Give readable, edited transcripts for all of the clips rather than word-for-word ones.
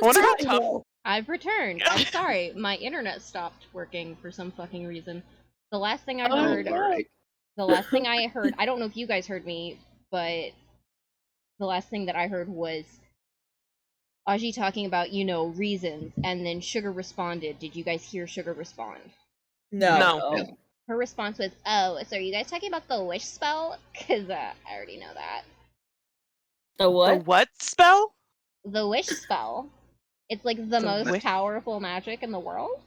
wonder how tough. I've returned. I'm sorry, my internet stopped working for some fucking reason. The last thing I heard, Alright. I don't know if you guys heard me, but the last thing that I heard was Augie talking about, reasons, and then Sugar responded. Did you guys hear Sugar respond? No. Her response was, "Oh, so are you guys talking about the wish spell? Because I already know that." The The what? what spell? The wish spell. It's like the most wish- powerful magic in the world.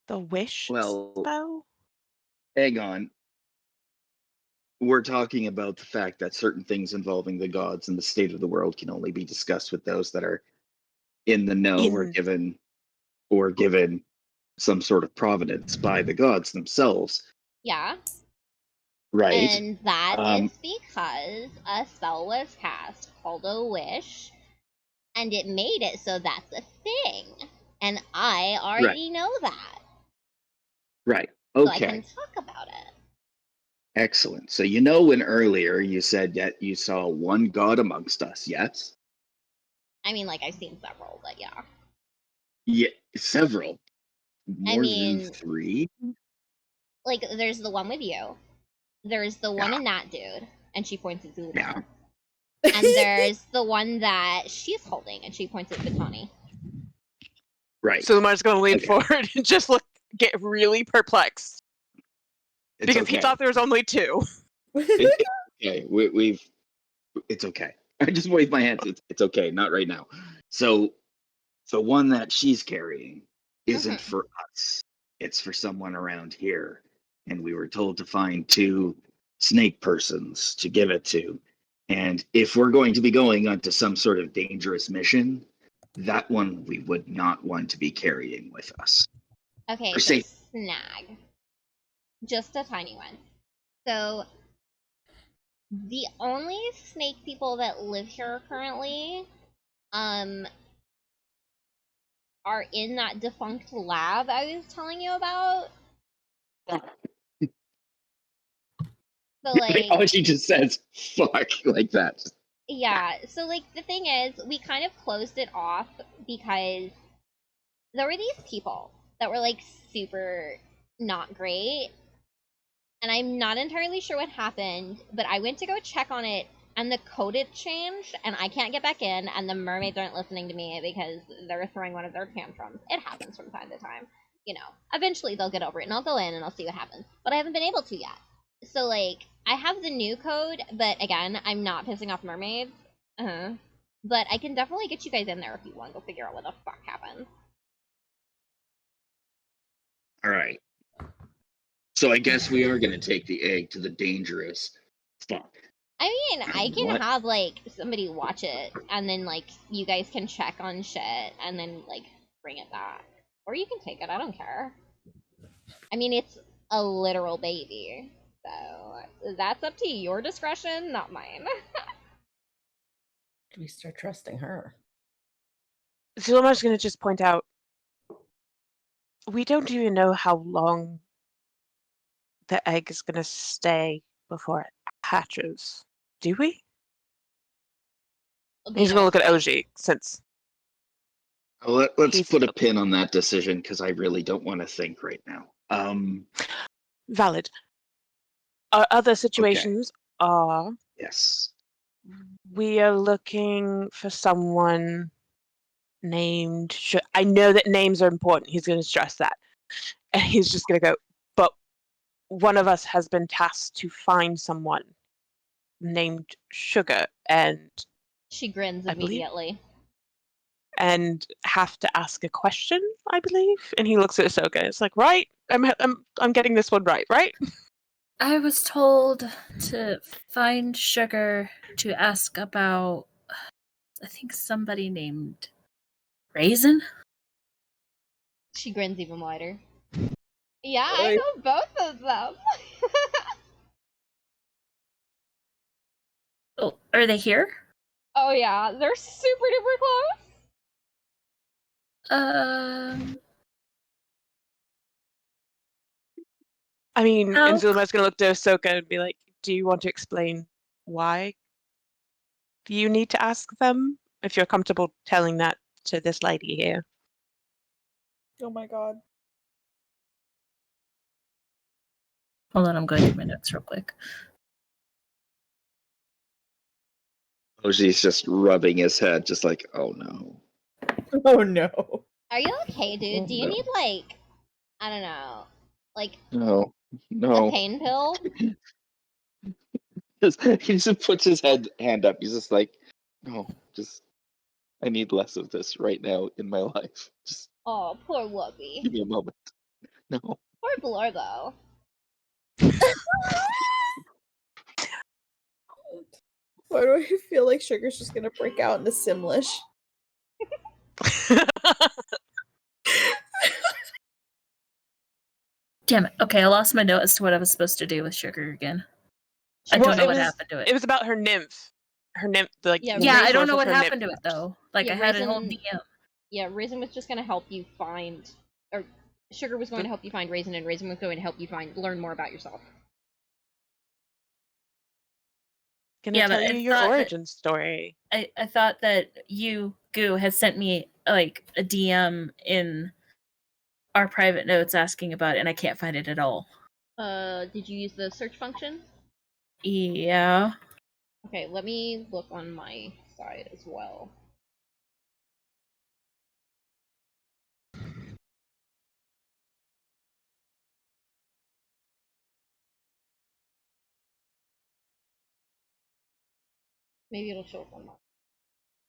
The wish Well, spell? hang on. We're talking about the fact that certain things involving the gods and the state of the world can only be discussed with those that are in the know or given some sort of providence by the gods themselves. Yeah. Right. And that is because a spell was cast called a wish, and it made it so that's a thing. And I already know that. Right. So I Okay. can talk about it. Excellent. So when earlier you said that you saw one god amongst us, yes? I mean, like, I've seen several, but yeah. Yeah, several. More mean- than 3? Like, there's the one with you. There's the one Yeah. in that dude, and she points at Zulu. Yeah. And there's the one that she's holding, and she points at Vitani. Right. So Lamar's gonna lean Okay. forward and just get really perplexed. It's Because he okay. thought there was only 2. Okay. It's okay. I just waved my hands. It's okay. Not right now. So the one that she's carrying isn't for us. It's for someone around here. And we were told to find 2 snake persons to give it to. And if we're going to be going onto some sort of dangerous mission, that one we would not want to be carrying with us. Okay, For so safe. snag. Just a tiny one. So, the only snake people that live here currently, are in that defunct lab I was telling you about. So, like, Oh, she just says fuck like that. yeah, so, like, the thing is, we kind of closed it off because there were these people that were, like, super not great, and I'm not entirely sure what happened, but I went to go check on it, and the code had changed, and I can't get back in, and the mermaids aren't listening to me because they're throwing one of their tantrums. It happens from time to time. Eventually they'll get over it, and I'll go in, and I'll see what happens. But I haven't been able to yet. So, like, I have the new code, but again, I'm not pissing off mermaids. But I can definitely get you guys in there if you want to go figure out what the fuck happened. All right. So I guess we are going to take the egg to the dangerous fuck. I mean, I can What? have, like, somebody watch it, and then, like, you guys can check on shit, and then, like, bring it back. Or you can take it, I don't care. I mean, it's a literal baby, so that's up to your discretion, not mine. Do we start trusting her? Lamar's gonna just point out, we don't even know how long the egg is gonna stay before it hatches. Do we? He's gonna look at Augie since. Let's He's- put a pin on that decision because I really don't want to think right now. Valid. Our other situations are Yes. we are looking for someone named. I know that names are important. He's going to stress that, and he's just going to go. But one of us has been tasked to find someone named Sugar, and she grins I believe- immediately. and have to ask a question, I believe. And he looks at Ahsoka. It's like, right? I'm getting this one right? I was told to find Sugar to ask about, I think somebody named Raisin? She grins even wider. Yeah, I know both of them. Oh, are they here? Oh yeah, they're super duper close. I mean, How- and Zulma's going to look to Ahsoka and be like, do you want to explain why you need to ask them? if you're comfortable telling that to this lady here. Oh my god. Hold on, I'm going through my notes real quick. Augie's just rubbing his head, just like, oh no. Oh no. Are you okay, dude? Oh, Do you no. need like, I don't know, like No. a No. pain pill? He just puts his hand up. He's just like, no, just I need less of this right now in my life. Just Oh, poor Whoopi. give me a moment. No. Poor Blorbo. Why do I feel like Sugar's just gonna break out into Simlish? Damn it. Okay, I lost my note as to what I was supposed to do with Sugar again. I Well, don't know it what was- happened to it. It was about her nymph. Her nymph, like Yeah, the Yeah, I resource don't know of what her happened nymph. to it though. Like Yeah, I had a whole Raisin- DM. Yeah, Raisin was just gonna help you find, or Sugar was going to help you find Raisin, and Raisin was going to help you learn more about yourself. Gonna Yeah, tell but you I your thought that- origin story. I thought that you, Goo, had sent me like a DM in our private notes asking about it, and I can't find it at all. Did you use the search function? Yeah. Okay, let me look on my side as well. Maybe it'll show up on mine.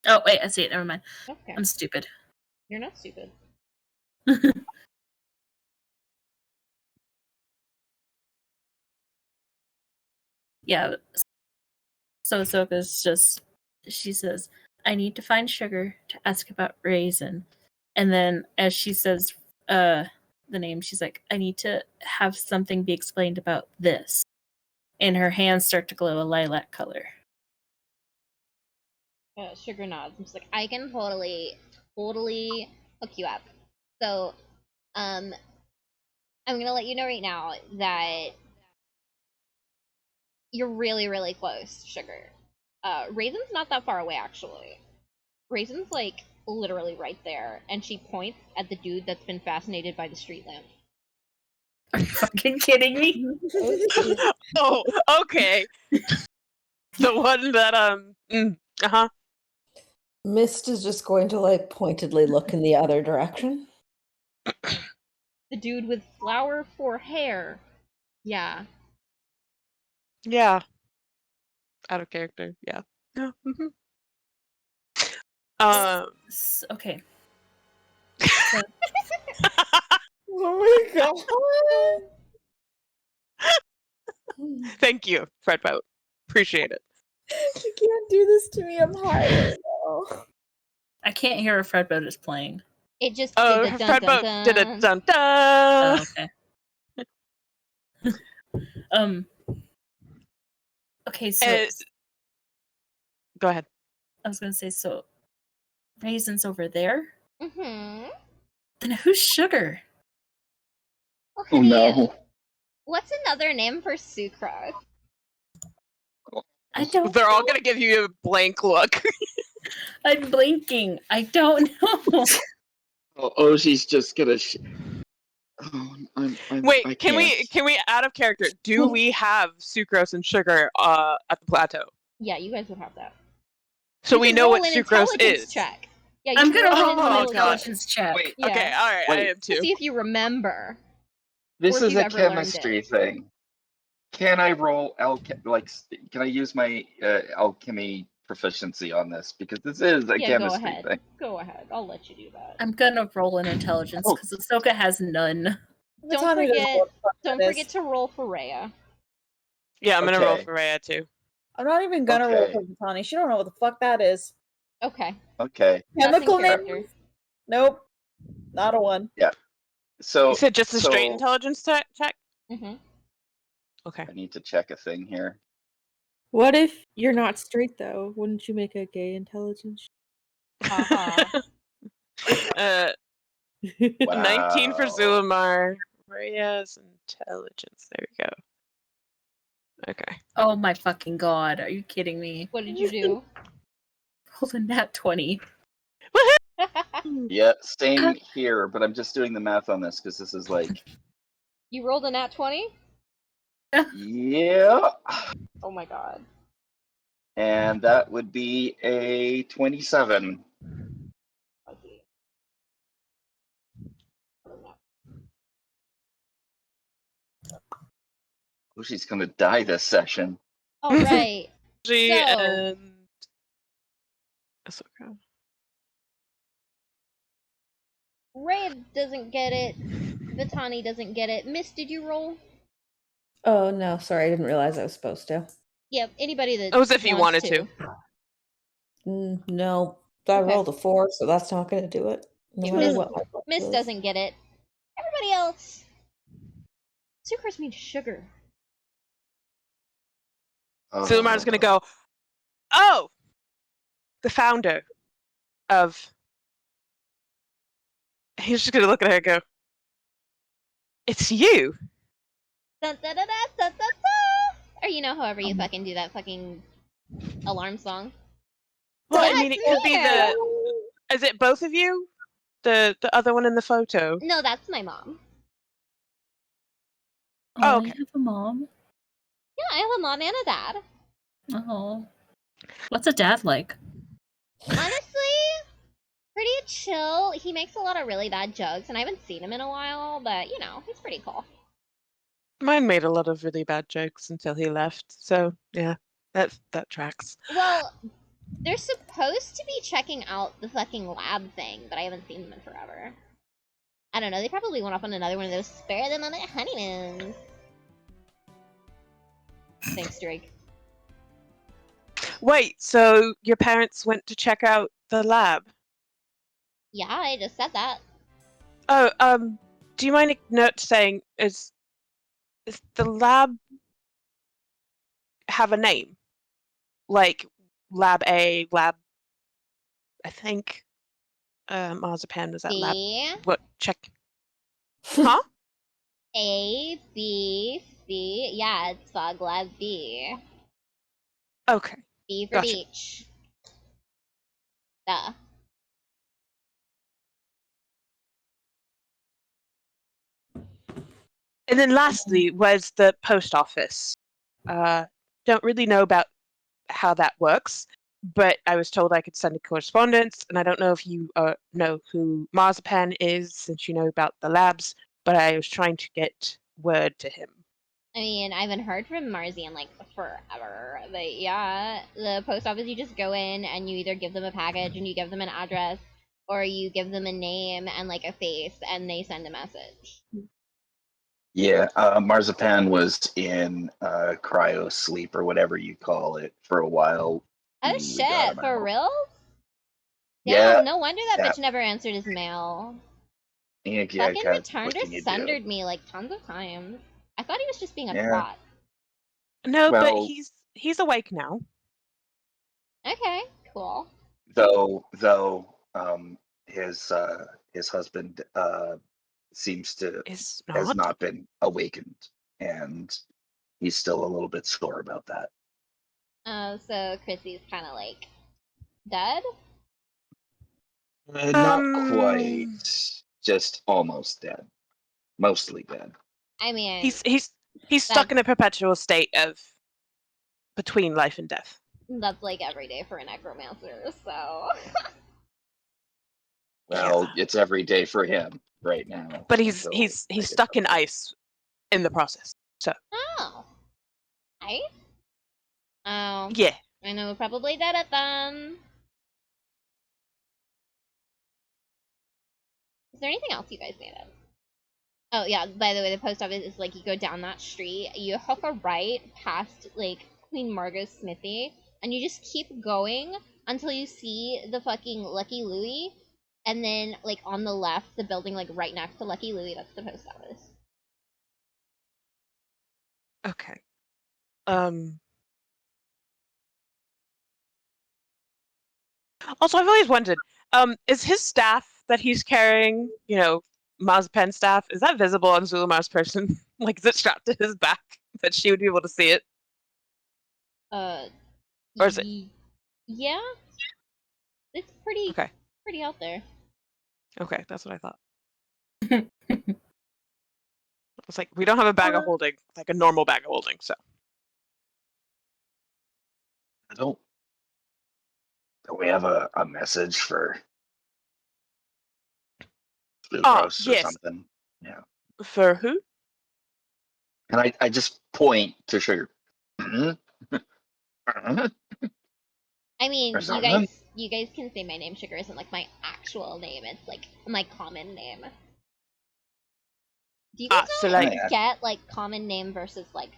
Oh wait, I see it. Never mind. Okay, I'm stupid. you're not stupid. Yeah. So Ahsoka's just, she says, I need to find Sugar to ask about Raisin. And then as she says the name, she's like, I need to have something be explained about this. And her hands start to glow a lilac color. Sugar nods. I'm just like, I can totally hook you up. So, I'm gonna let you know right now that you're really, really close, Sugar. Raisin's not that far away, actually. Raisin's, like, literally right there, and she points at the dude that's been fascinated by the street lamp. Are you fucking kidding me? Oh, okay. The one that uh-huh. Mist is just going to like pointedly look in the other direction. The dude with flower for hair. Yeah. Yeah. Out of character, yeah. Yeah. Mhm. Okay. Oh my god. Thank you, Fred Boat. Appreciate it. You can't do this to me. I'm high right now. I can't hear if Fredboat is playing. It just Oh, did the Fred dun, Boat dun, did a dun. dun Oh, dun. okay. Okay, so Go ahead. I was gonna say, so Raisin's over there? Mm-hmm. Then who's Sugar? Oh, Oh honey, no. what's another name for sucrose? I don't They're all know. gonna give you a blank look. I'm blinking. I don't know. Oh, Augie's just gonna. Oh, Wait, I can can't. we out of character? Do we have sucrose and sugar at the plateau? Yeah, you guys would have that. So You we can know roll what an sucrose intelligence is. check. Yeah, you I'm can gonna roll roll an an Oh, intelligence check. Wait, Yeah. Okay, all right, I Wait. am to too. see if you remember. This Or if is you've a ever learned chemistry it. thing. Can I roll can I use my alchemy proficiency on this? Because this is a Yeah, go chemistry ahead. thing. Go ahead. I'll let you do that. I'm gonna roll an intelligence Oh. because Ahsoka has none. Don't Matani doesn't know forget- what the fuck Don't that forget is. to roll for Rhea. Yeah, I'm gonna roll Okay. for Rhea too. I'm not even gonna roll Okay. for Matani. She don't know what the fuck that is. Okay. Okay. That's in Chemical character. names? Nope. Not a one. So You said just a straight so intelligence check? Mm-hmm. Okay. I need to check a thing here. What if you're not straight though? Wouldn't you make a gay intelligence? Haha. uh, 19 for Wow. Zulamar. Rhea's intelligence. There we go. Okay. Oh my fucking god, are you kidding me? What did you do? rolled a nat 20. Yeah, same here, but I'm just doing the math on this because this is like, You rolled a nat 20? yeah, Oh my god. and that would be a 27. Okay. Oh, she's gonna die this session. All right. She So- and Ahsoka. Rhea doesn't get it. Vitani doesn't get it. Miss, did you roll? Oh no, sorry, I didn't realize I was supposed to. Yep. Anybody that Oh, as if you wants wanted to. No, I Okay. rolled a 4, so that's not going to do it. No Okay, matter Miss- what my luck Miss is. doesn't get it. Everybody else. Sucrose means sugar. Sulamar's gonna go, oh! The founder of... He's just gonna look at her and go, it's you! Dun, dun, dun, dun, dun, dun, dun. Or however you fucking do that fucking alarm song. Well, That's I mean, it could be me! Is it both of you? The other one in the photo? No, that's my mom. Oh, Oh, okay. you have a mom? Yeah, I have a mom and a dad. Oh. What's a dad like? Honestly, pretty chill. He makes a lot of really bad jokes, and I haven't seen him in a while, but he's pretty cool. Mine made a lot of really bad jokes until he left, so yeah, that tracks. Well, they're supposed to be checking out the fucking lab thing, but I haven't seen them in forever. I don't know, they probably went off on another one of those spare them on their honeymoons. Thanks, Drake. Wait, so your parents went to check out the lab? Yeah, I just said that. Oh, do you mind saying, is the lab have a name? Like, Lab A, Lab... I think Marzipan was that lab. B, What, check... Huh? A, B, C. Yeah, it's Fog Lab B. Okay. B for Gotcha. beach. Duh. And then lastly was the post office. Don't really know about how that works, but I was told I could send a correspondence, and I don't know if you know who Marzipan is, since you know about the labs, but I was trying to get word to him. I mean, I haven't heard from Marzi in forever, but yeah, the post office, you just go in and you either give them a package and you give them an address, or you give them a name and a face, and they send a message. Yeah, Marzipan was in cryo sleep or whatever you call it for a while. Oh We got shit, him for out. real? Yeah, Damn, no wonder that yeah. bitch never answered his mail. Yeah, Fucking God, returned what or can you do? sundered me tons of times. I thought he was just being a Yeah. twat. No, but Well- he's awake now. Okay, cool. Though his husband seems to Is has not. not been awakened, and he's still a little bit sore about that. So Chrissy's kind of dead? Not quite, just almost dead, mostly dead. I mean, He's stuck in a perpetual state of between life and death. that's every day for a necromancer, so. Well, it's every day for him right now. But he's until I get stuck in something. ice in the process. So Oh. Ice? Oh. yeah. I know we're probably dead at them. Is there anything else you guys needed? Oh yeah, by the way, the post office is you go down that street, you hook a right past Queen Margot's smithy, and you just keep going until you see the fucking Lucky Louie, and then on the left, the building right next to Lucky Louie, that's the post office. Okay. Also, I've always wondered, is his staff that he's carrying, Marzipan staff, is that visible on Zulamar's person? Is it strapped to his back that she would be able to see it? Or is it? Yeah? pretty Okay. pretty out there. Okay, that's what I thought. It's like we don't have a bag of holding, like a normal bag of holding, so. Don't we have a message for glucose or yes. something? Yeah. For who? And I just point to sugar. Mhm. I mean, Or something. you guys can say my name. Sugar isn't like my actual name. It's like my common name. Do you guys So not like, Yeah. get like common name versus like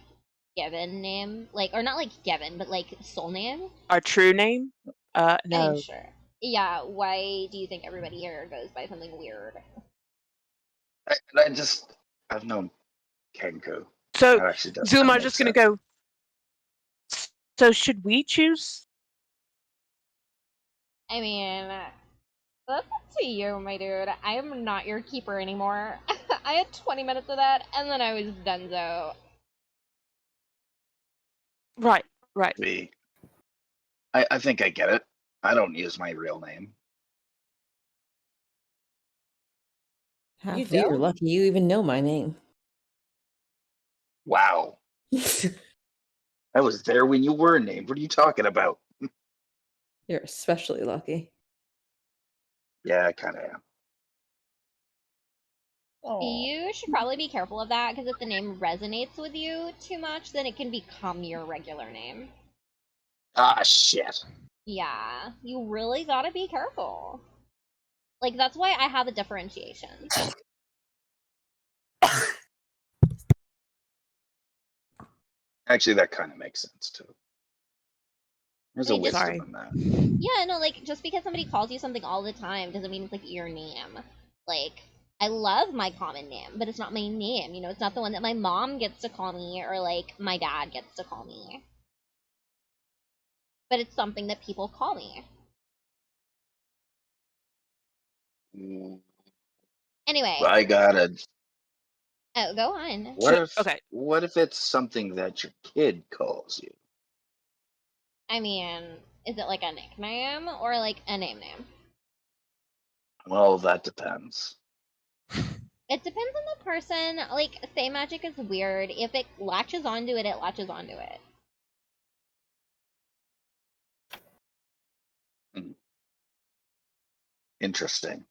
given name? Like, or not like given, but like soul name? our true name? I No. mean, sure. Yeah, why do you think everybody here goes by something weird? I've known Kenku. So That actually does Zoom, kinda I'm make just gonna sense. go. So should we choose? I mean, that's up to you, my dude. I am not your keeper anymore. I had 20 minutes of that, and then I was donezo. Right. I think I get it. I don't use my real name. Half You of you are don't? lucky you even know my name. Wow. I was there when you were named. What are you talking about? You're especially lucky. Yeah, I kind of am. Oh. You should probably be careful of that, because if the name resonates with you too much, then it can become your regular name. Ah, shit. Yeah, you really gotta be careful. Like, that's why I have a differentiation. Actually, that kind of makes sense too. There's I a mean, just- wisdom Sorry. in that. Yeah, no, like, just because somebody calls you something all the time doesn't mean it's, like, your name. Like, I love my common name, but it's not my name, you know? It's not the one that my mom gets to call me, or, like, my dad gets to call me. But it's something that people call me. Anyway. I gotta. Oh, go on. What if it's something that your kid calls you? I mean, is it, like, a nickname, or, like, a name? Well, that depends. It depends on the person. Like, Fey magic is weird. If it latches onto it, it latches onto it. Interesting.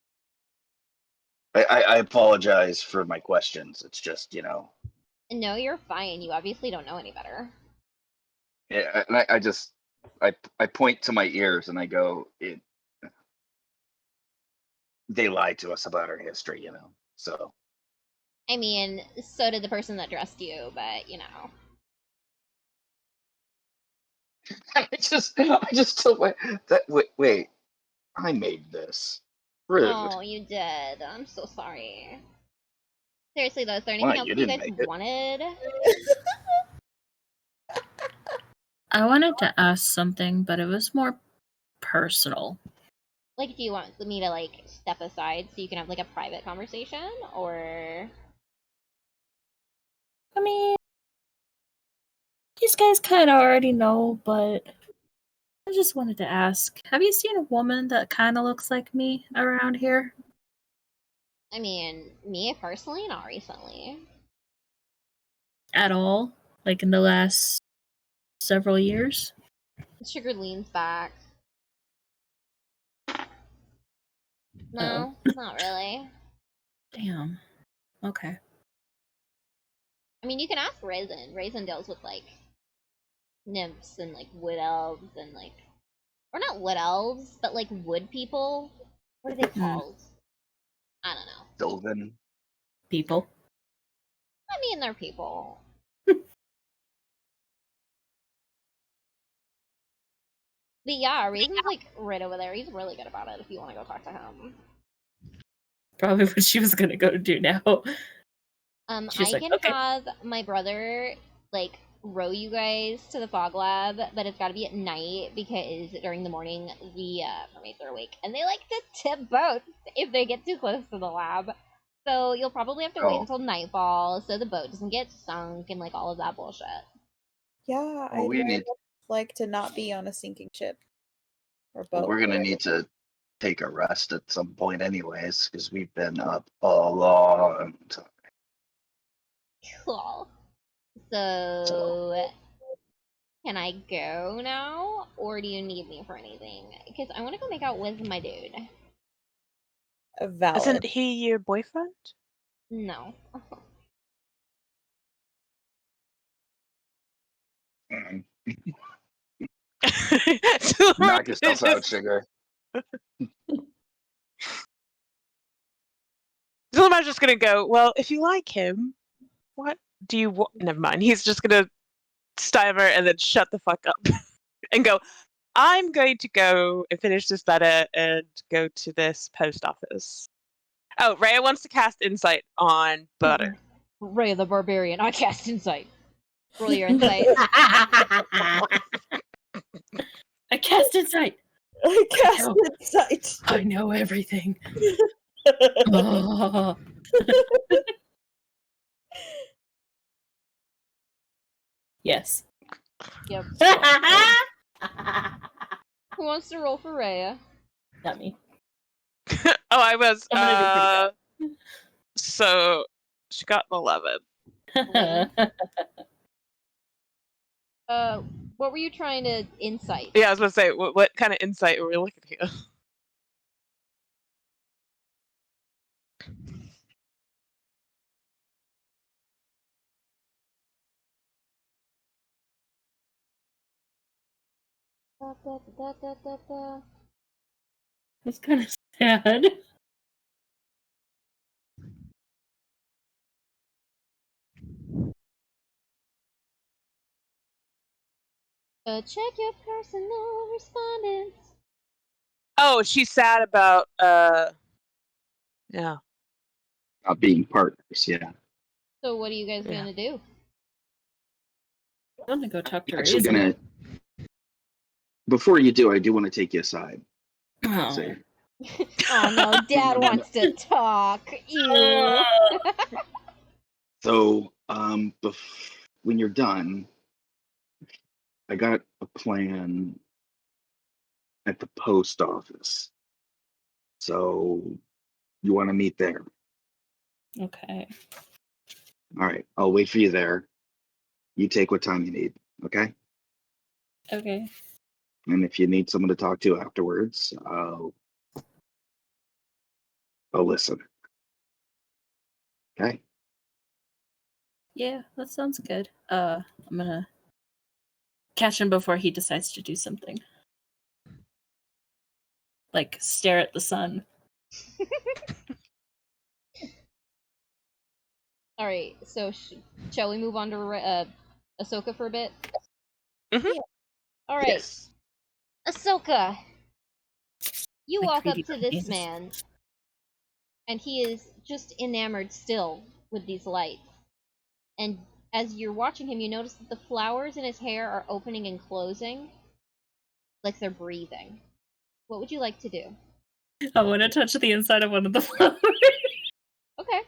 I apologize for my questions. It's just, No, you're fine. You obviously don't know any better. Yeah, and I point to my ears and I go, they lied to us about our history, So I mean, so did the person that dressed you, but, you know. I just told wait, I made this. Rude. Oh, you did. I'm so sorry. Seriously, though, is there anything Why, else you that you didn't guys make it. wanted? I wanted to ask something, but it was more personal. Like, do you want me to, like, step aside so you can have, like, a private conversation, or... I mean, these guys kind of already know, but I just wanted to ask, have you seen a woman that kind of looks like me around here? I mean, me personally, not recently. At all? Like in the last several years? Sugar leans back. No, not really. Damn. Okay. I mean, you can ask Raisin. Raisin deals with, like, nymphs and, like, wood elves and, like... Or not wood elves, but, like, wood people. What are they called? I don't know. Sylvan. People. I mean, they're people. But yeah, Raisin's, like, right over there. He's really good about it if you want to go talk to him. Probably what she was gonna go do now. She's I like, can okay. have my brother, like, row you guys to the fog lab, but it's gotta be at night because during the morning the mermaids are awake and they like to tip boats if they get too close to the lab. So you'll probably have to wait until nightfall so the boat doesn't get sunk and like all of that bullshit. Yeah, I'd we very need- much like to not be on a sinking ship or boat. We're gonna need to take a rest at some point anyways, because we've been up a long time. Cool. So, can I go now, or do you need me for anything? Because I want to go make out with my dude. Valid. Isn't he your boyfriend? No. Mm. So Knock yourself out, just- sugar. Zillimar's just gonna go, well, if you like him, what do you want? Never mind. He's just gonna stammer and then shut the fuck up and go, I'm going to go and finish this letter and go to this post office. Oh, Rhea wants to cast insight on Butter. Rhea the Barbarian. I cast insight. Roll your insight. I cast insight. I cast know. insight. I know everything. Oh. Yes. Yep. Who wants to roll for Rhea? Not me. Oh, I was. I'm gonna do pretty So she got an 11. What were you trying to insight? Yeah, I was going to say, what kind of insight are we looking here? That's kind of sad. Check your personal respondents. Oh, she's sad about, yeah. Not being partners, yeah. So what are you guys Yeah. gonna do? I'm gonna go talk to Actually, Raisin. before you do, I do want to take you aside. Oh. So, Oh no, Dad wants to talk. Ew. so when you're done, I got a plan at the post office. So you want to meet there? Okay. All right, I'll wait for you there. You take what time you need, okay? Okay. And if you need someone to talk to afterwards, I'll listen. Okay. Yeah, that sounds good. I'm gonna catch him before he decides to do something. Like stare at the sun. All right, so shall we move on to Ahsoka for a bit? Mhm. All right, Yes. Ahsoka, you My walk up greedy to this penis. man, and he is just enamored still with these lights. And as you're watching him, you notice that the flowers in his hair are opening and closing, like they're breathing. What would you like to do? I want to touch the inside of one of the flowers. Okay.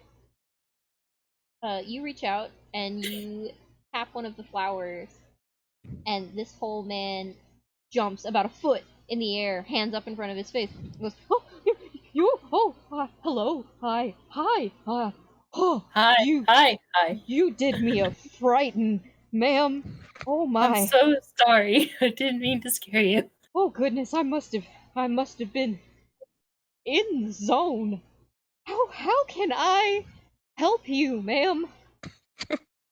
You reach out and you tap one of the flowers, and this whole man jumps about a foot in the air, hands up in front of his face. He goes, "Oh, hello, hi, oh, Hi, you, hi. you did me a frighten, ma'am. Oh my, I'm so sorry. I didn't mean to scare you. oh goodness, I must have been in the zone. How can I help you, ma'am?"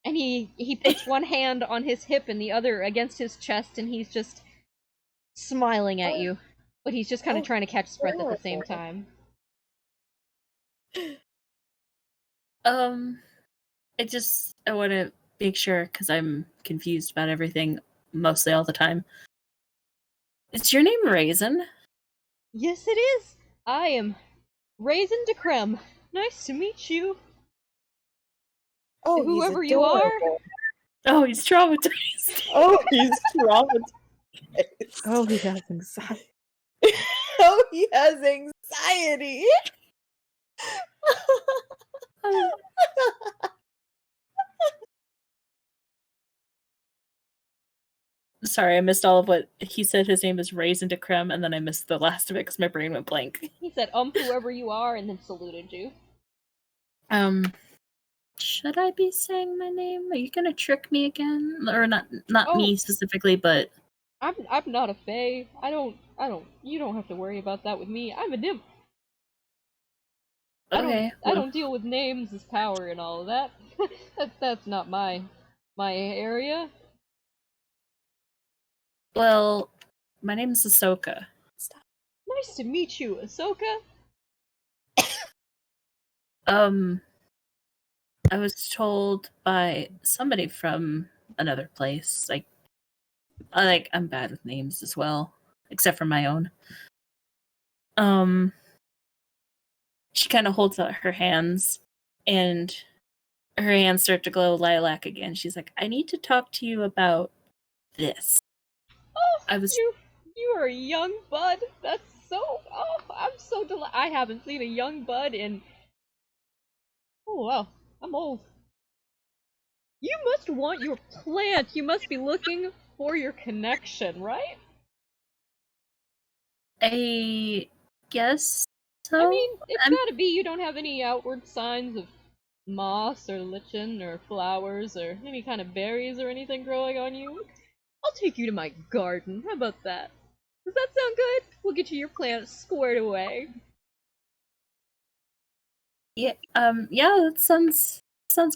And he puts one hand on his hip and the other against his chest, and he's just smiling at you. But he's just kind of trying to catch his breath at the same time. I want to make sure because I'm confused about everything mostly all the time. Is your name Raisin? Yes, it is. I am Raisin de Creme. Nice to meet you. Oh, Whoever he's you are. adorable. Oh, he's traumatized. Oh, he's traumatized. Oh, he has anxiety. Oh, he has anxiety. Sorry, I missed all of what he said. His name is Raisin de Creme, and then I missed the last of it because my brain went blank. He said, whoever you are, and then saluted you. Should I be saying my name? Are you gonna trick me again? Or not Oh. me specifically, but I'm not a fae. You don't have to worry about that with me. I'm a nymph. okay. I don't deal with names as power and all of that. That's not my area. Well, my name is Ahsoka. Nice to meet you, Ahsoka. I was told by somebody from another place, I'm bad with names as well, except for my own. She kind of holds out her hands, and her hands start to glow lilac again. She's like, I need to talk to you about this. Oh, you are a young bud. That's so. Oh, I'm so delighted. I haven't seen a young bud in. Oh wow, I'm old. You must want your plant. You must be looking for your connection, right? I guess so. I mean, it's gotta be you don't have any outward signs of moss or lichen or flowers or any kind of berries or anything growing on you. I'll take you to my garden. How about that? Does that sound good? We'll get you your plant squared away. Yeah, that sounds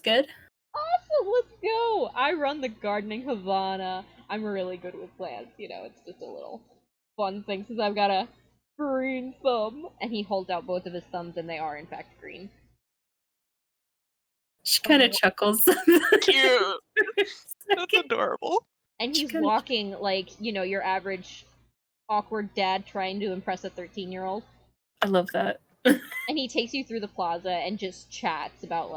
good. Awesome, let's go! I run the gardening Havana. I'm really good with plants, it's just a little fun thing since I've got a green thumb. And he holds out both of his thumbs and they are in fact green. She kind of chuckles. Cute. That's adorable. And he's walking like, your average awkward dad trying to impress a 13-year-old. I love that. And he takes you through the plaza and just chats about,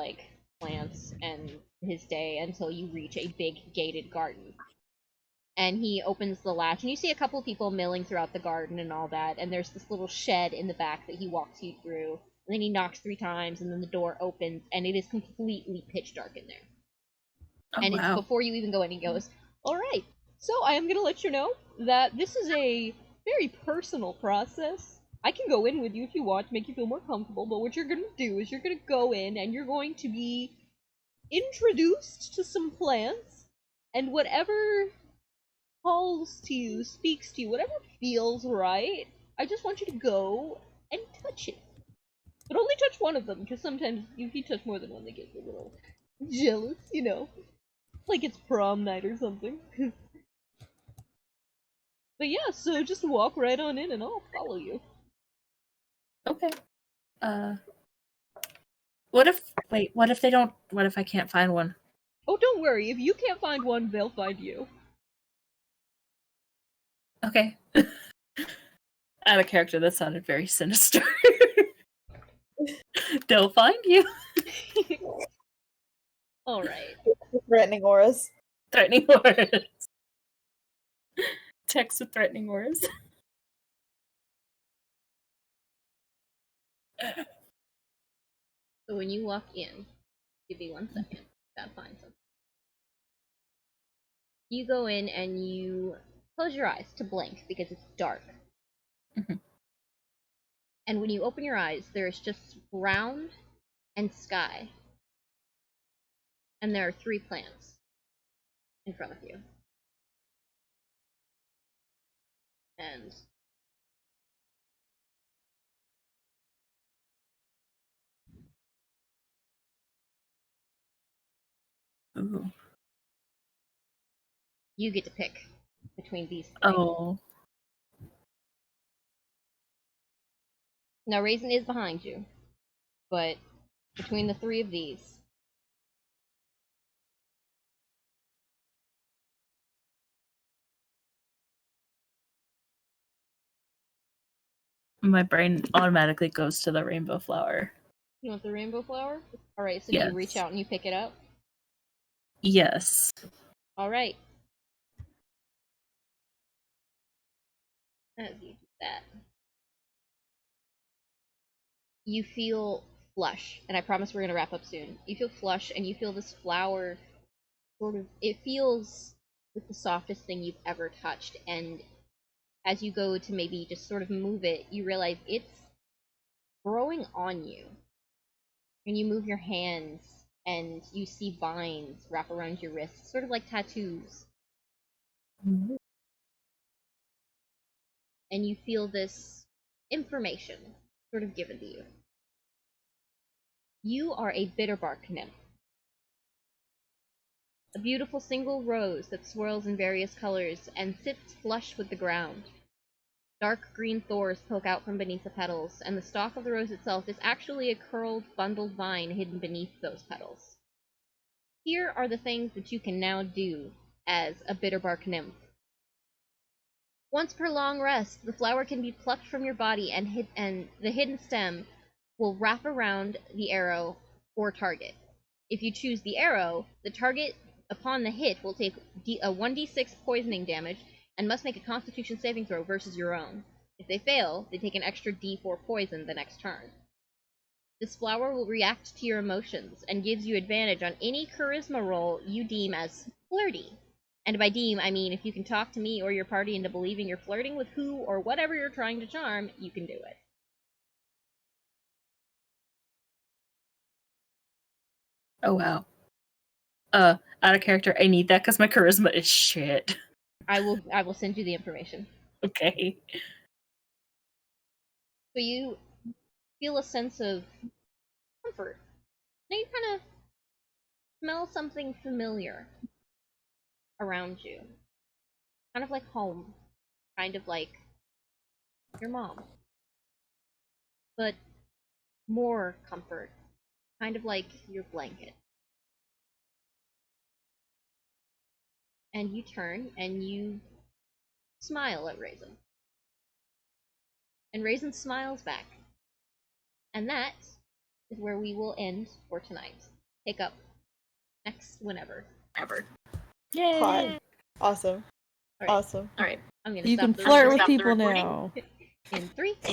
plants and his day until you reach a big gated garden. And he opens the latch, and you see a couple people milling throughout the garden and all that, and there's this little shed in the back that he walks you through. And then he knocks 3 times, and then the door opens, and it is completely pitch dark in there. Oh, and wow. It's before you even go in, he goes, alright, so I am going to let you know that this is a very personal process. I can go in with you if you want to make you feel more comfortable, but what you're going to do is you're going to go in and you're going to be introduced to some plants, and whatever calls to you, speaks to you, whatever feels right, I just want you to go and touch it. But only touch one of them, because sometimes if you touch more than one, they get a little jealous, like it's prom night or something. But yeah, so just walk right on in and I'll follow you. Okay. What if I can't find one? Oh, don't worry. If you can't find one, they'll find you. Okay. Out of character, that sounded very sinister. They'll find you. Alright. Threatening auras. Threatening auras. Text with threatening auras. So when you walk in, give me 1 second. Gotta find something. You go in and you close your eyes to blink because it's dark. Mm-hmm. And when you open your eyes, there's just ground and sky. And there are 3 plants in front of you. And Ooh. you get to pick between these 3. Oh. Now, Raisin is behind you, but between the 3 of these, My brain automatically goes to the rainbow flower. you want the rainbow flower? Alright, so Yes. you reach out and you pick it up? Yes. Alright. As you do that, you feel flush, and I promise we're gonna wrap up soon. You feel flush, and you feel this flower it feels with the softest thing you've ever touched, and as you go to maybe just sort of move it, you realize it's growing on you. And you move your hands, and you see vines wrap around your wrists, sort of like tattoos. And you feel this information sort of given to you. You are a bitterbark nymph. A beautiful single rose that swirls in various colors and sits flush with the ground. Dark green thorns poke out from beneath the petals, and the stalk of the rose itself is actually a curled, bundled vine hidden beneath those petals. Here are the things that you can now do as a bitterbark nymph. Once per long rest, the flower can be plucked from your body, and the hidden stem will wrap around the arrow or target. If you choose the arrow, the target upon the hit will take a 1d6 poisoning damage and must make a Constitution saving throw versus your own. If they fail, they take an extra d4 poison the next turn. This flower will react to your emotions and gives you advantage on any charisma roll you deem as flirty. And by deem, I mean if you can talk to me or your party into believing you're flirting with who or whatever you're trying to charm, you can do it. Oh wow. Out of character, I need that because my charisma is shit. I will send you the information. Okay. So you feel a sense of comfort. Now you kind of smell something familiar around you. Kind of like home. Kind of like your mom. But more comfort. Kind of like your blanket. And you turn and you smile at Raisin. And Raisin smiles back. And that is where we will end for tonight. Pick up next whenever. Ever. Yay! Hot. Awesome. All right. Awesome. All right. I'm gonna You stop can the flirt with recording people now. in 3, 2,